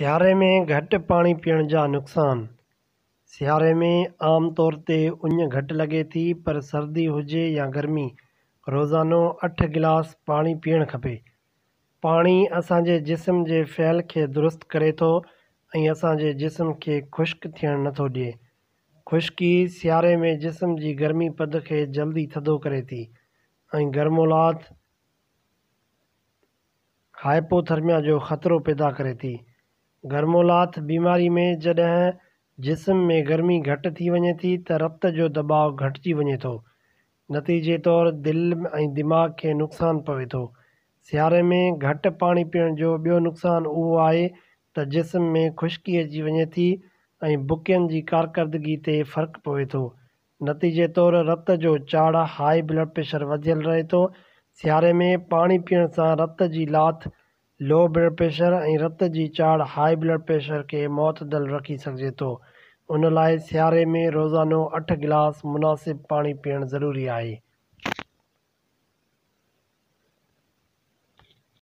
सियारे में घटि पाणी पीअण जा नुक़सान। सियारे में आम तौर ते उञ घटि लॻे थी, पर सर्दी हुजे या गर्मी, रोज़ानो 8 गिलास पाणी पीअणु खपे। पाणी असांजे जिस्म जे फ़इल खे दुरुस्त करे थो ऐं असांजे जिस्म खे ख़ुश्क थियणु नथो ॾिए। ख़ुश्की सियारे में जिस्म जी गर्मी पद खे जल्दी थधो करे थी ऐं गर्मोलात हाइपोथर्मिया जो ख़तरो पैदा करे थी। गर्मोलात बीमारी में जॾहिं जिस्म में गर्मी घटि थी वञे थी त रत जो दबाव घटिजी वञे थो। नतीजे तौरु दिलि ऐं दिमाग़ खे नुक़सानु पवे थो। सियारे में घटि पाणी पीअण जो ॿियो नुक़सानु उहो आहे त जिस्म में ख़ुश्की अची वञे थी ऐं बुकियुनि जी कारकर्दगी ते फ़र्क़ु पवे थो। नतीजे तौरु रत जो चाड़, हाई ब्लड प्रेशर वधियलु रहे थो। सियारे में पाणी पीअण सां रत जी लाथ, लो ब्लड प्रेशर ऐं रत जी चाड़, हाई ब्लड प्रेशर खे मुअतदल रखी सघिजे थो। उन लाइ सियारे में रोज़ानो 8 गिलास मुनासिब पाणी पीअणु ज़रूरी आहे।